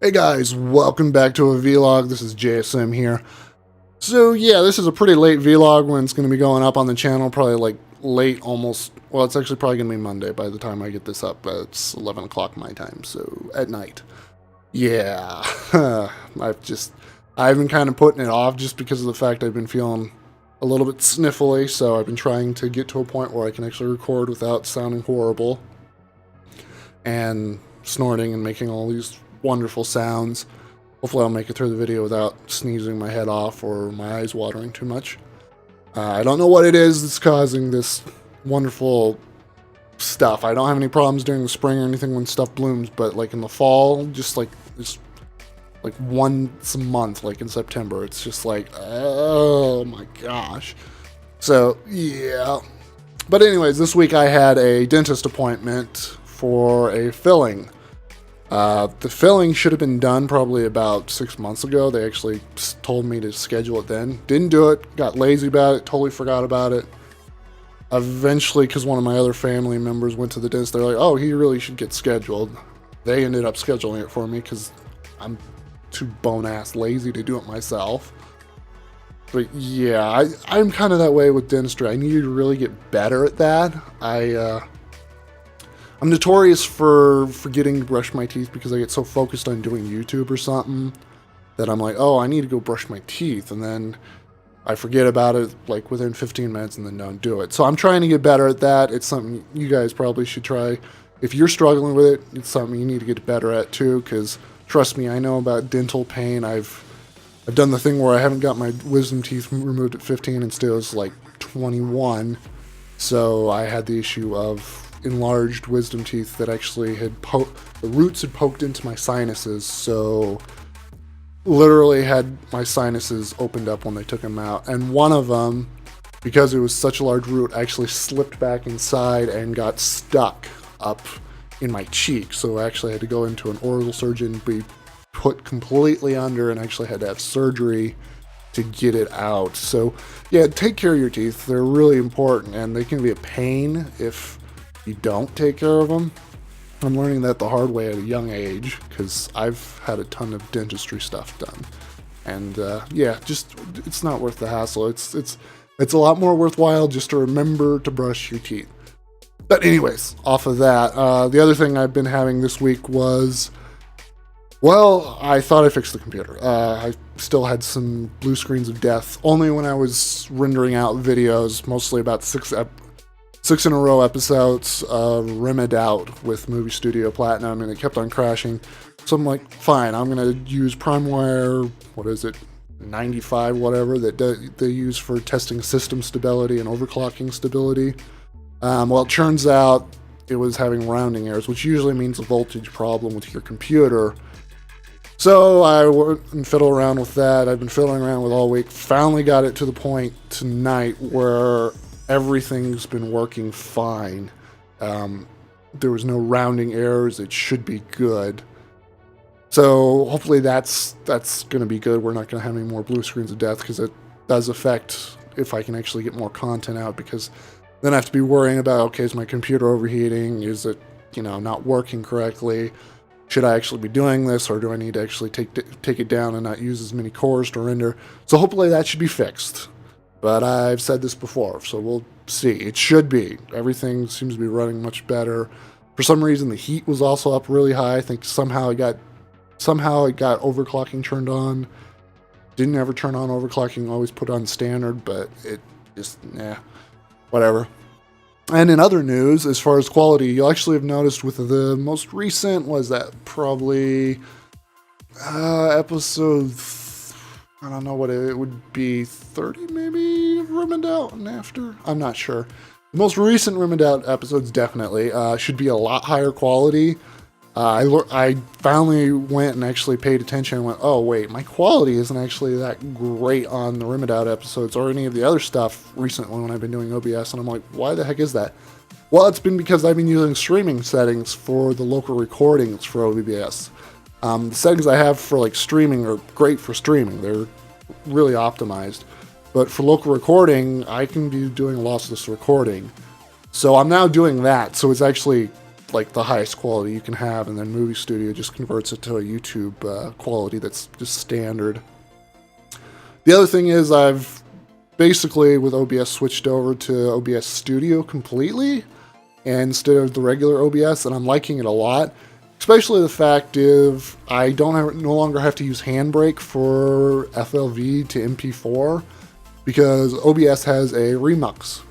Hey guys, welcome back to a vlog. This is JSM here. So yeah, this is a pretty late vlog when it's going to be going up on the channel, probably like late almost, well it's actually probably going to be Monday by the time I get this up. It's 11 o'clock my time, so at night. Yeah, I've been kind of putting it off just because of the fact I've been feeling a little bit sniffly, so I've been trying to get to a point where I can actually record without sounding horrible and snorting and making all these wonderful sounds. Hopefully I'll make it through the video without sneezing my head off or my eyes watering too much. I don't know what it is that's causing this wonderful stuff. I don't have any problems during the spring or anything when stuff blooms, but like in the fall, just like once a month, like in September, it's just like, oh my gosh. So yeah. But anyways, this week I had a dentist appointment for a filling. The filling should have been done probably about 6 months ago. They actually told me to schedule it then. Didn't do it, got lazy about it, totally forgot about it. Eventually, because one of my other family members went to the dentist, they're like, oh, he really should get scheduled. They ended up scheduling it for me because I'm too bone-ass lazy to do it myself. But yeah, I'm kind of that way with dentistry. I need to really get better at that. I'm notorious for forgetting to brush my teeth because I get so focused on doing YouTube or something that I'm like, oh, I need to go brush my teeth, and then I forget about it like within 15 minutes and then don't do it. So I'm trying to get better at that. It's something you guys probably should try. If you're struggling with it, it's something you need to get better at too, because trust me, I know about dental pain. I've done the thing where I haven't got my wisdom teeth removed at 15 and still is like 21. So I had the issue of enlarged wisdom teeth that actually had the roots had poked into my sinuses, so literally had my sinuses opened up when they took them out, and one of them, because it was such a large root, actually slipped back inside and got stuck up in my cheek, so I actually had to go into an oral surgeon, be put completely under, and actually had to have surgery to get it out. So yeah, take care of your teeth. They're really important, and they can be a pain if you don't take care of them. I'm learning that the hard way at a young age because I've had a ton of dentistry stuff done, and yeah, just it's not worth the hassle. It's a lot more worthwhile just to remember to brush your teeth. But anyways, off of that, the other thing I've been having this week was, well, I thought I fixed the computer. I still had some blue screens of death only when I was rendering out videos, mostly about six in a row episodes rimmed out with Movie Studio Platinum, and it kept on crashing. So I'm like, fine, I'm gonna use PrimeWire, what is it, 95, whatever, that they use for testing system stability and overclocking stability. Well, it turns out it was having rounding errors, which usually means a voltage problem with your computer. So I went and fiddled around with that. I've been fiddling around with all week. Finally got it to the point tonight where everything's been working fine. There was no rounding errors. It should be good. So hopefully that's going to be good. We're not going to have any more blue screens of death, because it does affect if I can actually get more content out, because then I have to be worrying about, okay, is my computer overheating? Is it, not working correctly? Should I actually be doing this, or do I need to actually take it down and not use as many cores to render? So hopefully that should be fixed. But I've said this before, so we'll see. It should be. Everything seems to be running much better. For some reason, the heat was also up really high. I think somehow it got overclocking turned on. Didn't ever turn on overclocking, always put on standard, but it just, whatever. And in other news, as far as quality, you'll actually have noticed with the most recent, was that probably episode, I don't know what it would be, 30 maybe, rimmed out and after? I'm not sure. The most recent rimmed out episodes definitely should be a lot higher quality. I finally went and actually paid attention and went, oh wait, my quality isn't actually that great on the rimmed out episodes or any of the other stuff recently when I've been doing OBS, and I'm like, why the heck is that? Well, it's been because I've been using streaming settings for the local recordings for OBS. The settings I have for like streaming are great for streaming. They're really optimized. But for local recording, I can be doing lossless recording. So I'm now doing that. So it's actually like the highest quality you can have, and then Movie Studio just converts it to a YouTube quality that's just standard. The other thing is I've basically with OBS switched over to OBS Studio completely instead of the regular OBS, and I'm liking it a lot. Especially the fact of I no longer have to use Handbrake for FLV to MP4 because OBS has a remux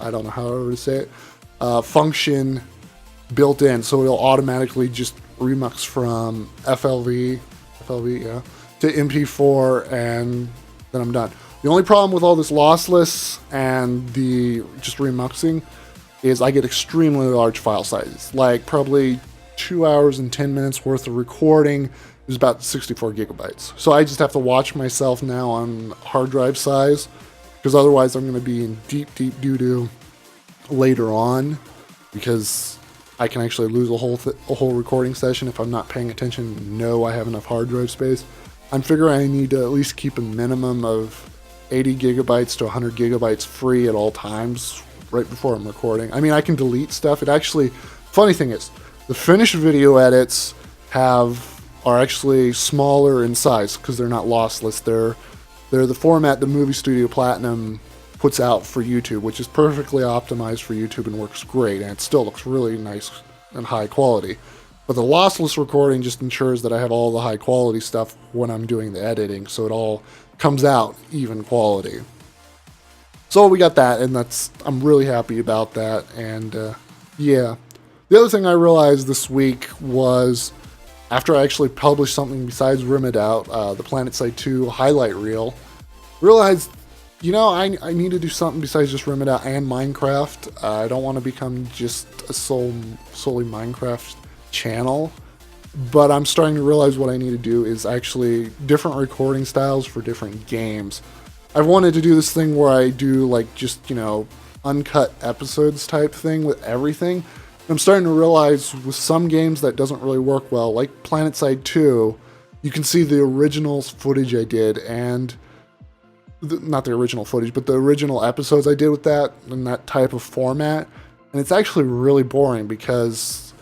I don't know how to say it, function built in, so it'll automatically just remux from FLV, yeah, to MP4, and then I'm done. The only problem with all this lossless and the just remuxing is I get extremely large file sizes, like probably 2 hours and 10 minutes worth of recording is about 64 gigabytes. So I just have to watch myself now on hard drive size, because otherwise I'm going to be in deep doo-doo later on, because I can actually lose a whole recording session if I'm not paying attention and know I have enough hard drive space. I'm figuring I need to at least keep a minimum of 80 gigabytes to 100 gigabytes free at all times right before I'm recording. I mean, I can delete stuff. It actually, funny thing is, the finished video edits are actually smaller in size because they're not lossless. They're the format the Movie Studio Platinum puts out for YouTube, which is perfectly optimized for YouTube and works great, and it still looks really nice and high quality. But the lossless recording just ensures that I have all the high quality stuff when I'm doing the editing, so it all comes out even quality. So we got that, and I'm really happy about that. And yeah, the other thing I realized this week was after I actually published something besides Rim It Out, the PlanetSide 2 highlight reel, realized, you know, I need to do something besides just Rim It Out and Minecraft. I don't want to become just a solely Minecraft channel, but I'm starting to realize what I need to do is actually different recording styles for different games. I've wanted to do this thing where I do like just, you know, uncut episodes type thing with everything. I'm starting to realize with some games that doesn't really work well, like PlanetSide 2, you can see the original footage I did, and not the original footage, but the original episodes I did with that in that type of format, and it's actually really boring because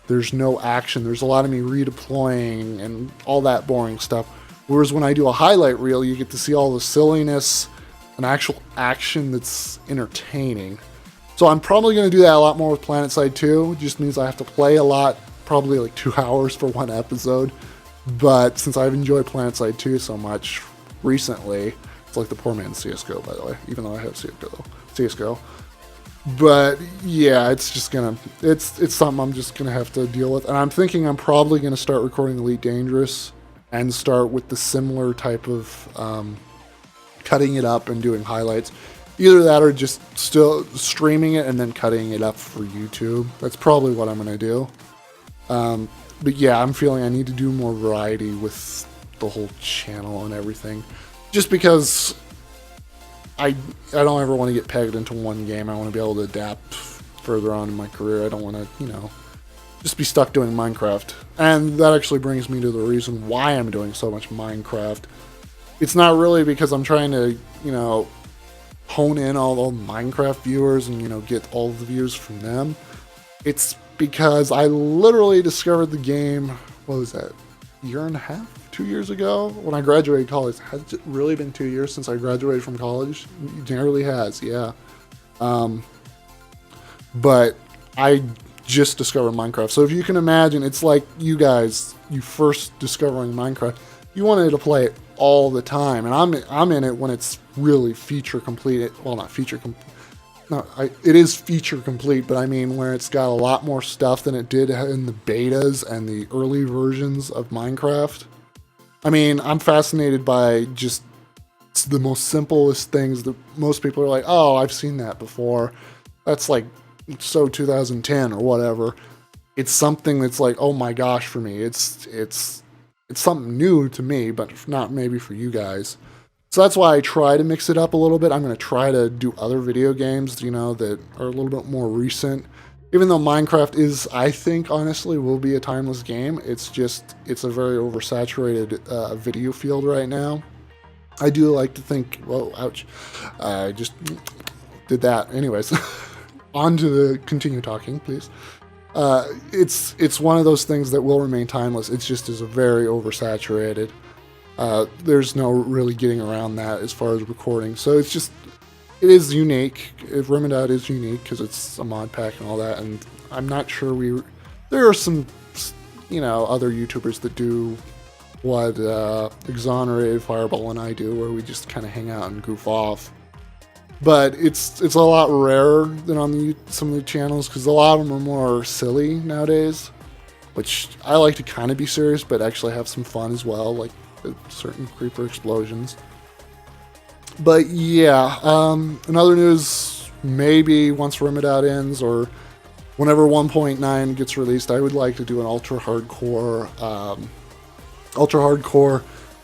there's no action. There's a lot of me redeploying and all that boring stuff. Whereas when I do a highlight reel, you get to see all the silliness and actual action that's entertaining. So I'm probably going to do that a lot more with PlanetSide 2. It just means I have to play a lot, probably like 2 hours for one episode. But since I've enjoyed PlanetSide 2 so much recently, it's like the poor man's CSGO, by the way, even though I have CSGO. But yeah, it's something I'm just going to have to deal with. And I'm thinking I'm probably going to start recording Elite Dangerous and start with the similar type of cutting it up and doing highlights. Either that or just still streaming it and then cutting it up for YouTube. That's probably what I'm going to do. But yeah, I'm feeling I need to do more variety with the whole channel and everything. Just because I don't ever want to get pegged into one game. I want to be able to adapt further on in my career. I don't want to, you know, just be stuck doing Minecraft. And that actually brings me to the reason why I'm doing so much Minecraft. It's not really because I'm trying to, you know, hone in all the Minecraft viewers and, you know, get all the views from them. It's because I literally discovered the game, what was that, a year and a half? 2 years ago when I graduated college. Has it really been 2 years since I graduated from college? It nearly has, yeah. But I just discovered Minecraft. So if you can imagine, it's like you guys, you first discovering Minecraft, you wanted to play it all the time. And I'm in it when it's really feature complete. Well, not feature complete. No, it is feature complete, but I mean where it's got a lot more stuff than it did in the betas and the early versions of Minecraft. I mean, I'm fascinated by just the most simplest things that most people are like, oh, I've seen that before. That's like so 2010 or whatever. It's something that's like, oh my gosh, for me. It's something new to me, but not maybe for you guys. So that's why I try to mix it up a little bit. I'm going to try to do other video games, you know, that are a little bit more recent. Even though Minecraft is, I think, honestly, will be a timeless game, it's a very oversaturated video field right now. I do like to think, whoa, ouch, I just did that. Anyways, on to the continue talking, please. It's one of those things that will remain timeless. It's just is very oversaturated. There's no really getting around that as far as recording. So it is unique. Remedad is unique because it's a mod pack and all that. And I'm not sure there are some, other YouTubers that do what Exonerated Fireball and I do, where we just kind of hang out and goof off. But it's a lot rarer than on some of the channels because a lot of them are more silly nowadays, which I like to kind of be serious but actually have some fun as well, like certain creeper explosions. But yeah, in other news, maybe once Remedad ends or whenever 1.9 gets released, I would like to do an ultra hardcore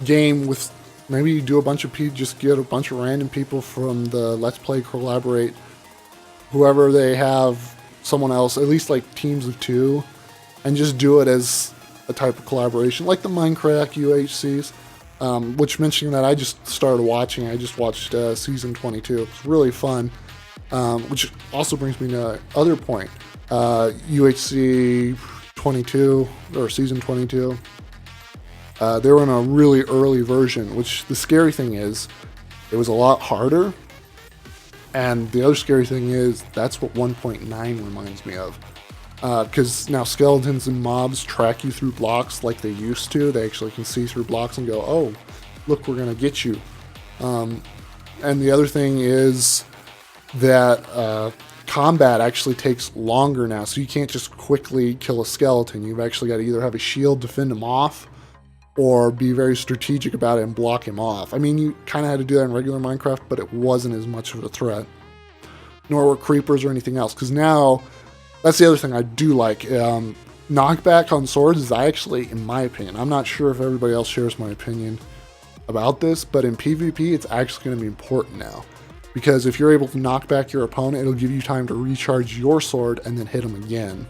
game with. Maybe you do a bunch of people, just get a bunch of random people from the Let's Play collaborate, whoever they have, someone else, at least like teams of 2, and just do it as a type of collaboration, like the Minecraft UHCs, which mentioning that I just started watching, I just watched season 22, it's really fun, which also brings me to other point, UHC 22, or season 22, they were in a really early version, which the scary thing is, it was a lot harder. And the other scary thing is, that's what 1.9 reminds me of. Because now skeletons and mobs track you through blocks like they used to. They actually can see through blocks and go, oh, look, we're going to get you. And the other thing is that combat actually takes longer now. So you can't just quickly kill a skeleton. You've actually got to either have a shield to fend him off, or be very strategic about it and block him off. I mean, you kind of had to do that in regular Minecraft, but it wasn't as much of a threat. Nor were creepers or anything else. Because now, that's the other thing I do like. Knockback on swords is actually, in my opinion, I'm not sure if everybody else shares my opinion about this, but in PvP, it's actually going to be important now. Because if you're able to knock back your opponent, it'll give you time to recharge your sword and then hit him again.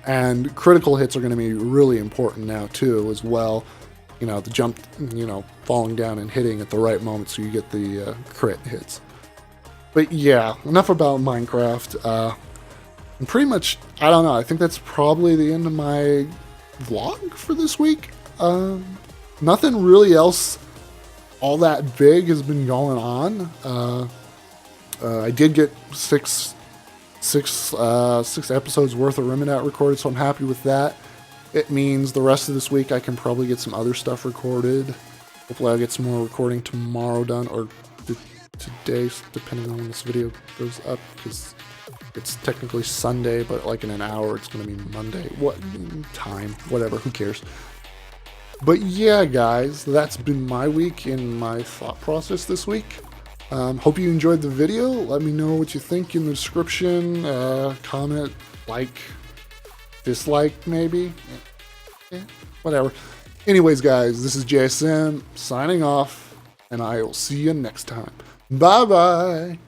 And critical hits are going to be really important now too, as well. The jump, falling down and hitting at the right moment so you get the crit hits. But yeah, enough about Minecraft. And pretty much, I don't know, I think that's probably the end of my vlog for this week. Nothing really else all that big has been going on. I did get six episodes worth of Remedad recorded, so I'm happy with that. It means the rest of this week I can probably get some other stuff recorded. Hopefully I'll get some more recording tomorrow done, or today, depending on when this video goes up, because it's technically Sunday, but like in an hour it's going to be Monday. What time? Whatever, who cares? But yeah, guys, that's been my week and my thought process this week. Hope you enjoyed the video. Let me know what you think in the description. Comment, like, dislike, maybe. Whatever. Anyways, guys, this is JSM signing off, and I will see you next time. Bye-bye.